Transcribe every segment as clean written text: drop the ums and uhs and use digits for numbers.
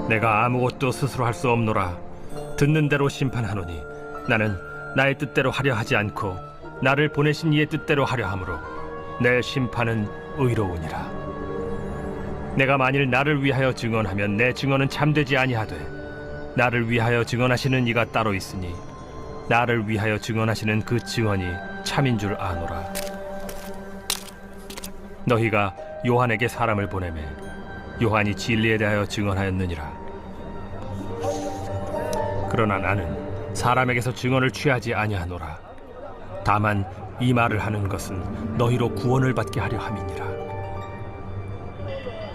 내가 아무것도 스스로 할 수 없노라. 듣는 대로 심판하노니 나는 나의 뜻대로 하려 하지 않고 나를 보내신 이의 뜻대로 하려 함으로 내 심판은 의로우니라. 내가 만일 나를 위하여 증언하면 내 증언은 참되지 아니하되 나를 위하여 증언하시는 이가 따로 있으니 나를 위하여 증언하시는 그 증언이 참인 줄 아노라. 너희가 요한에게 사람을 보내매 요한이 진리에 대하여 증언하였느니라. 그러나 나는 사람에게서 증언을 취하지 아니하노라. 다만 이 말을 하는 것은 너희로 구원을 받게 하려 함이니라.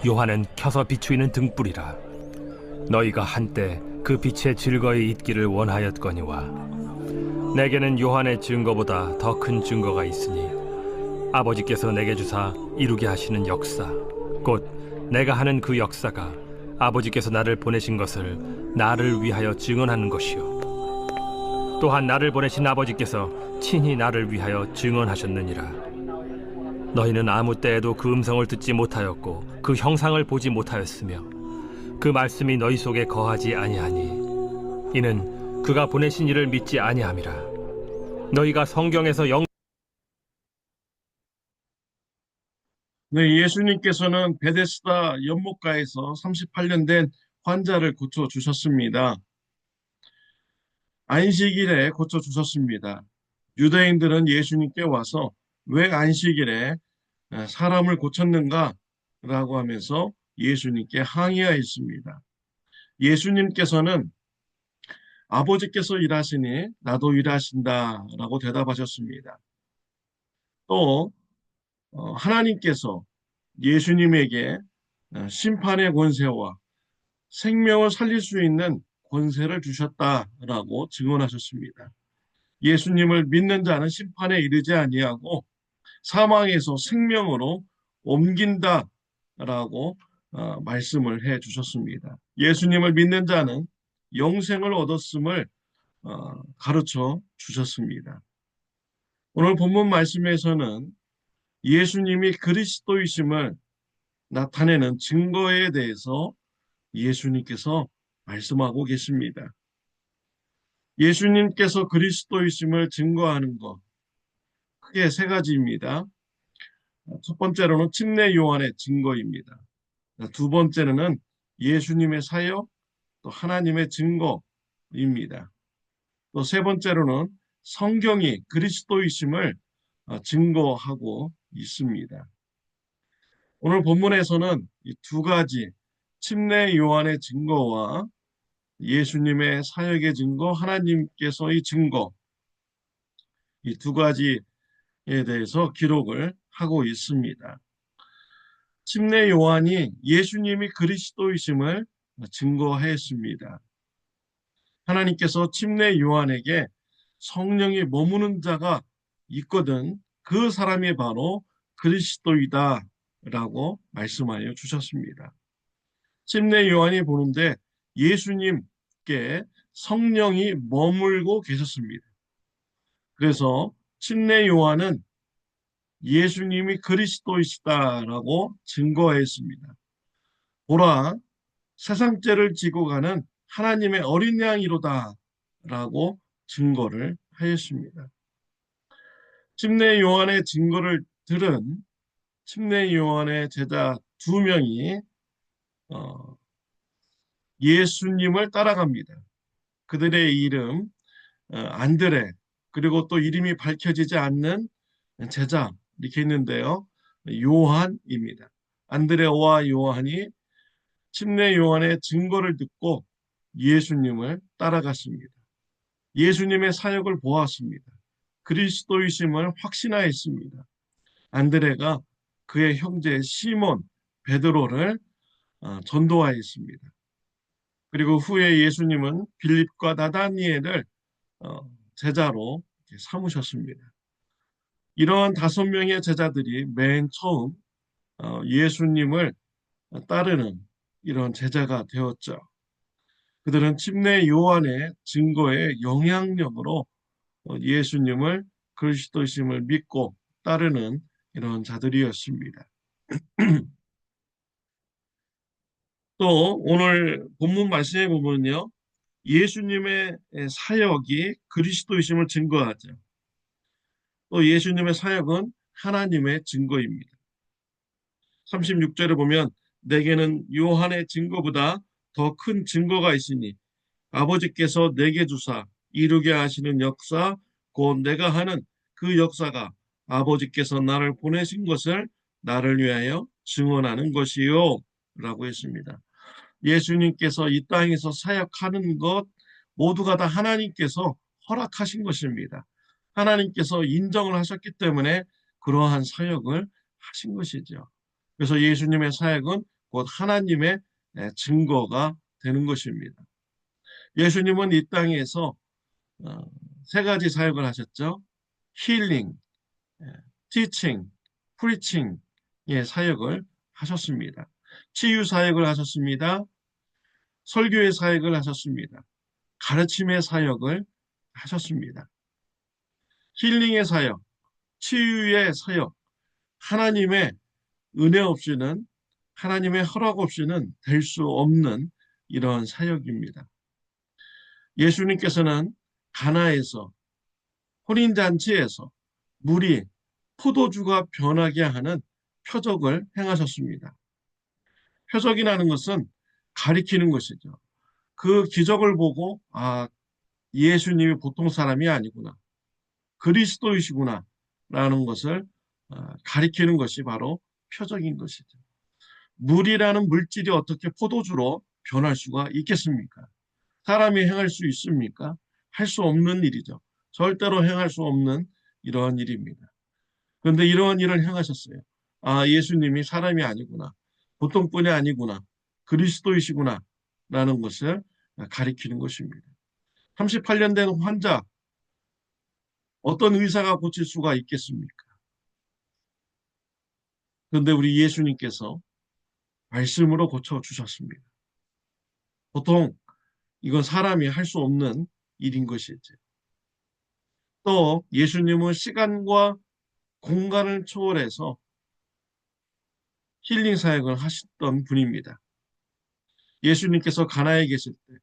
요한은 켜서 비추이는 등불이라. 너희가 한때 그 빛에 즐거이 있기를 원하였거니와 내게는 요한의 증거보다 더 큰 증거가 있으니 아버지께서 내게 주사 이루게 하시는 역사, 곧 내가 하는 그 역사가 아버지께서 나를 보내신 것을 나를 위하여 증언하는 것이요 또한 나를 보내신 아버지께서 친히 나를 위하여 증언하셨느니라. 너희는 아무 때에도 그 음성을 듣지 못하였고 그 형상을 보지 못하였으며 그 말씀이 너희 속에 거하지 아니하니 이는 그가 보내신 이를 믿지 아니함이라. 너희가 성경에서 네, 예수님께서는 베데스다 연못가에서 38년 된 환자를 고쳐주셨습니다. 안식일에 고쳐주셨습니다. 유대인들은 예수님께 와서 왜 안식일에 사람을 고쳤는가? 라고 하면서 예수님께 항의하였습니다. 예수님께서는 아버지께서 일하시니 나도 일하신다 라고 대답하셨습니다. 또 하나님께서 예수님에게 심판의 권세와 생명을 살릴 수 있는 권세를 주셨다라고 증언하셨습니다. 예수님을 믿는 자는 심판에 이르지 아니하고 사망에서 생명으로 옮긴다라고 말씀을 해 주셨습니다. 예수님을 믿는 자는 영생을 얻었음을 가르쳐 주셨습니다. 오늘 본문 말씀에서는 예수님이 그리스도이심을 나타내는 증거에 대해서 예수님께서 말씀하고 계십니다. 예수님께서 그리스도이심을 증거하는 것, 크게 세 가지입니다. 첫 번째로는 침례 요한의 증거입니다. 두 번째로는 예수님의 사역, 또 하나님의 증거입니다. 또 세 번째로는 성경이 그리스도이심을 증거하고 있습니다. 오늘 본문에서는 이 두 가지 침례 요한의 증거와 예수님의 사역의 증거, 하나님께서의 증거, 이 두 가지에 대해서 기록을 하고 있습니다. 침례 요한이 예수님이 그리스도이심을 증거했습니다. 하나님께서 침례 요한에게 성령이 머무는 자가 있거든 그 사람이 바로 그리스도이다 라고 말씀하여 주셨습니다. 침례 요한이 보는데 예수님께 성령이 머물고 계셨습니다. 그래서 침례 요한은 예수님이 그리스도이시다라고 증거했습니다. 보라, 세상 죄를 지고 가는 하나님의 어린 양이로다라고 증거를 하였습니다. 침례 요한의 증거를 들은 침례 요한의 제자 두 명이 예수님을 따라갑니다. 그들의 이름 안드레, 그리고 또 이름이 밝혀지지 않는 제자 이렇게 있는데요. 요한입니다. 안드레와 요한이 침례 요한의 증거를 듣고 예수님을 따라갔습니다. 예수님의 사역을 보았습니다. 그리스도이심을 확신하였습니다. 안드레가 그의 형제 시몬 베드로를 전도하였습니다. 그리고 후에 예수님은 빌립과 나다니엘을 제자로 삼으셨습니다. 이러한 5명의 제자들이 맨 처음 예수님을 따르는 이런 제자가 되었죠. 그들은 침례 요한의 증거의 영향력으로 예수님을 그리스도이심을 믿고 따르는 이런 자들이었습니다. 또 오늘 본문 말씀에 보면요. 예수님의 사역이 그리스도이심을 증거하죠. 또 예수님의 사역은 하나님의 증거입니다. 36절에 보면 내게는 요한의 증거보다 더 큰 증거가 있으니 아버지께서 내게 주사 이루게 하시는 역사 곧 내가 하는 그 역사가 아버지께서 나를 보내신 것을 나를 위하여 증언하는 것이요 라고 했습니다. 예수님께서 이 땅에서 사역하는 것 모두가 다 하나님께서 허락하신 것입니다. 하나님께서 인정을 하셨기 때문에 그러한 사역을 하신 것이죠. 그래서 예수님의 사역은 곧 하나님의 증거가 되는 것입니다. 예수님은 이 땅에서 어, 세 가지 사역을 하셨죠. 힐링, 티칭, 프리칭의 사역을 하셨습니다. 치유 사역을 하셨습니다. 설교의 사역을 하셨습니다. 가르침의 사역을 하셨습니다. 힐링의 사역, 치유의 사역, 하나님의 은혜 없이는 하나님의 허락 없이는 될 수 없는 이런 사역입니다. 예수님께서는 가나에서 혼인잔치에서 물이 포도주가 변하게 하는 표적을 행하셨습니다. 표적이라는 것은 가리키는 것이죠. 그 기적을 보고 예수님이 보통 사람이 아니구나. 그리스도이시구나. 라는 것을 가리키는 것이 바로 표적인 것이죠. 물이라는 물질이 어떻게 포도주로 변할 수가 있겠습니까? 사람이 행할 수 있습니까? 할 수 없는 일이죠. 절대로 행할 수 없는 이러한 일입니다. 그런데 이러한 일을 행하셨어요. 예수님이 사람이 아니구나. 보통 분이 아니구나. 그리스도이시구나. 라는 것을 가리키는 것입니다. 38년 된 환자, 어떤 의사가 고칠 수가 있겠습니까? 그런데 우리 예수님께서 말씀으로 고쳐주셨습니다. 보통 이건 사람이 할 수 없는 일인 것이죠. 또 예수님은 시간과 공간을 초월해서 힐링 사역을 하셨던 분입니다. 예수님께서 가나에 계실 때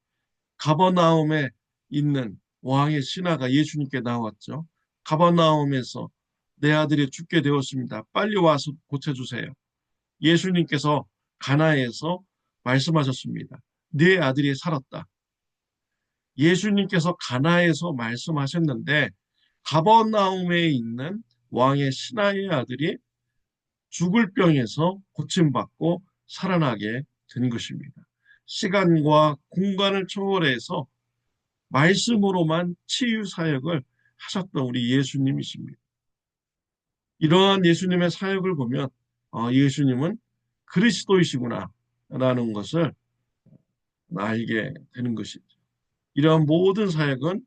가버나움에 있는 왕의 신하가 예수님께 나왔죠. 가버나움에서 내 아들이 죽게 되었습니다. 빨리 와서 고쳐주세요. 예수님께서 가나에서 말씀하셨습니다. 네 아들이 살았다. 예수님께서 가나에서 말씀하셨는데 가버나움에 있는 왕의 신하의 아들이 죽을 병에서 고침받고 살아나게 된 것입니다. 시간과 공간을 초월해서 말씀으로만 치유 사역을 하셨던 우리 예수님이십니다. 이러한 예수님의 사역을 보면 예수님은 그리스도이시구나 라는 것을 알게 되는 것이죠. 이러한 모든 사역은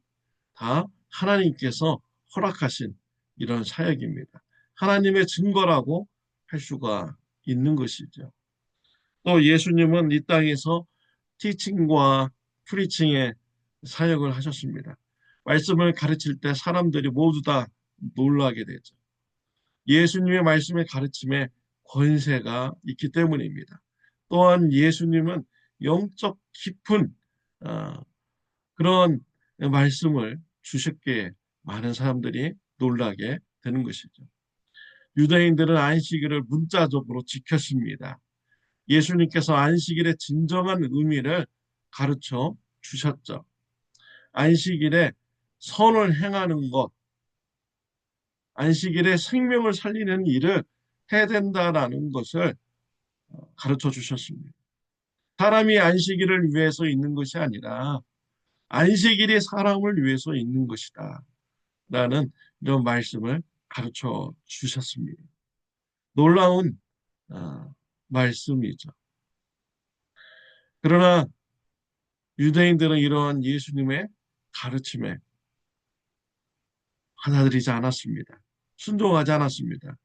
다 하나님께서 허락하신 이런 사역입니다. 하나님의 증거라고 할 수가 있는 것이죠. 또 예수님은 이 땅에서 티칭과 프리칭의 사역을 하셨습니다. 말씀을 가르칠 때 사람들이 모두 다 놀라게 되죠. 예수님의 말씀의 가르침에 권세가 있기 때문입니다. 또한 예수님은 영적 깊은 어, 그런 말씀을 주셨기에 많은 사람들이 놀라게 되는 것이죠. 유대인들은 안식일을 문자적으로 지켰습니다. 예수님께서 안식일의 진정한 의미를 가르쳐 주셨죠. 안식일에 선을 행하는 것, 안식일에 생명을 살리는 일을 해야 된다라는 것을 가르쳐 주셨습니다. 사람이 안식일을 위해서 있는 것이 아니라 안식일이 사람을 위해서 있는 것이다. 라는 이런 말씀을 가르쳐 주셨습니다. 놀라운 말씀이죠. 그러나 유대인들은 이러한 예수님의 가르침에 받아들이지 않았습니다. 순종하지 않았습니다.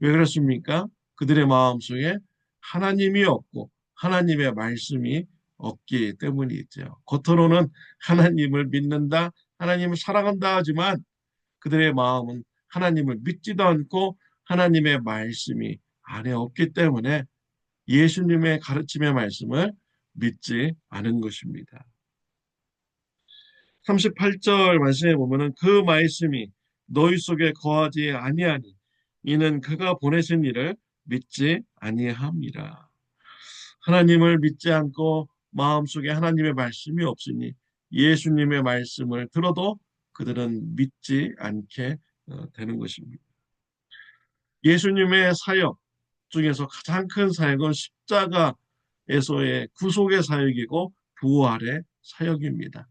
왜 그렇습니까? 그들의 마음속에 하나님이 없고 하나님의 말씀이 없기 때문이죠. 겉으로는 하나님을 믿는다, 하나님을 사랑한다 하지만 그들의 마음은 하나님을 믿지도 않고 하나님의 말씀이 안에 없기 때문에 예수님의 가르침의 말씀을 믿지 않은 것입니다. 38절 말씀에 보면은 그 말씀이 너희 속에 거하지 아니하니 이는 그가 보내신 이를 믿지 아니함이라. 하나님을 믿지 않고 마음속에 하나님의 말씀이 없으니 예수님의 말씀을 들어도 그들은 믿지 않게 되는 것입니다. 예수님의 사역 중에서 가장 큰 사역은 십자가에서의 구속의 사역이고 부활의 사역입니다.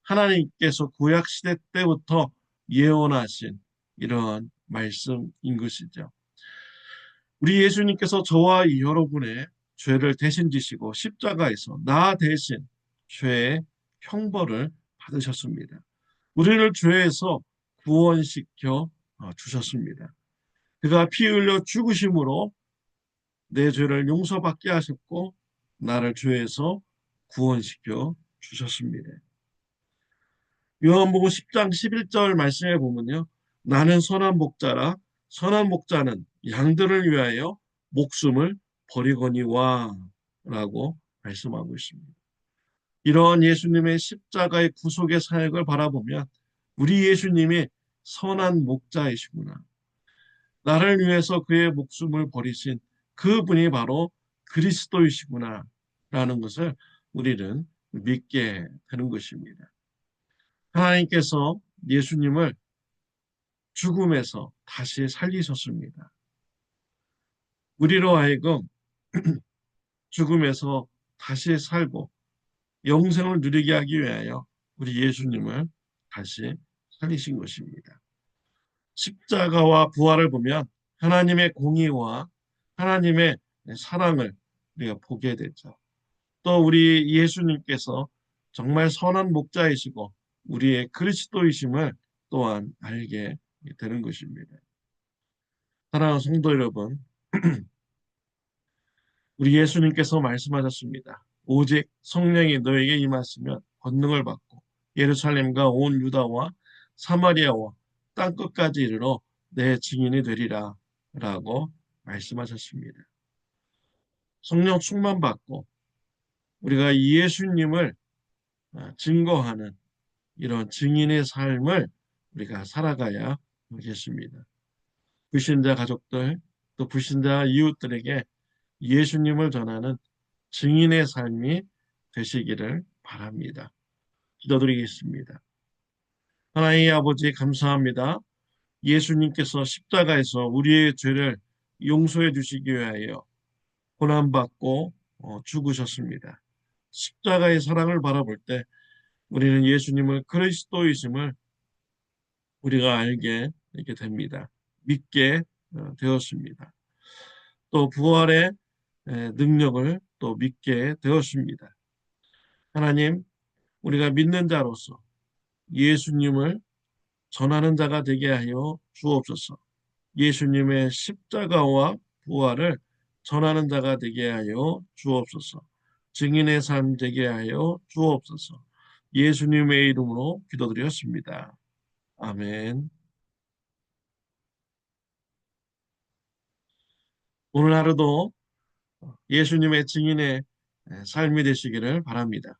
하나님께서 구약 시대 때부터 예언하신 이러한 말씀인 것이죠. 우리 예수님께서 저와 여러분의 죄를 대신 지시고 십자가에서 나 대신 죄의 형벌을 받으셨습니다. 우리를 죄에서 구원시켜 주셨습니다. 그가 피 흘려 죽으심으로 내 죄를 용서받게 하셨고 나를 죄에서 구원시켜 주셨습니다. 요한복음 10장 11절 말씀에 보면요. 나는 선한 목자라 선한 목자는 양들을 위하여 목숨을 버리거니와 라고 말씀하고 있습니다. 이러한 예수님의 십자가의 구속의 사역을 바라보면 우리 예수님이 선한 목자이시구나. 나를 위해서 그의 목숨을 버리신 그분이 바로 그리스도이시구나 라는 것을 우리는 믿게 되는 것입니다. 하나님께서 예수님을 죽음에서 다시 살리셨습니다. 우리로 하여금 죽음에서 다시 살고 영생을 누리게 하기 위하여 우리 예수님을 다시 살리신 것입니다. 십자가와 부활을 보면 하나님의 공의와 하나님의 사랑을 우리가 보게 되죠. 또 우리 예수님께서 정말 선한 목자이시고 우리의 그리스도이심을 또한 알게 되는 것입니다. 사랑하는 성도 여러분, 우리 예수님께서 말씀하셨습니다. 오직 성령이 너에게 임하시면 권능을 받고 예루살렘과 온 유다와 사마리아와 땅끝까지 이르러 내 증인이 되리라 라고 말씀하셨습니다. 성령 충만 받고 우리가 예수님을 증거하는 이런 증인의 삶을 우리가 살아가야 하겠습니다. 불신자 가족들 또 불신자 이웃들에게 예수님을 전하는 증인의 삶이 되시기를 바랍니다. 기도드리겠습니다. 하나님 아버지 감사합니다. 예수님께서 십자가에서 우리의 죄를 용서해 주시기 위하여 고난받고 죽으셨습니다. 십자가의 사랑을 바라볼 때 우리는 예수님을 그리스도이심을 우리가 알게 이렇게 됩니다. 믿게 되었습니다. 또 부활의 능력을 또 믿게 되었습니다. 하나님, 우리가 믿는 자로서 예수님을 전하는 자가 되게 하여 주옵소서. 예수님의 십자가와 부활을 전하는 자가 되게 하여 주옵소서. 증인의 삶 되게 하여 주옵소서. 예수님의 이름으로 기도드렸습니다. 아멘. 오늘 하루도 예수님의 증인의 삶이 되시기를 바랍니다.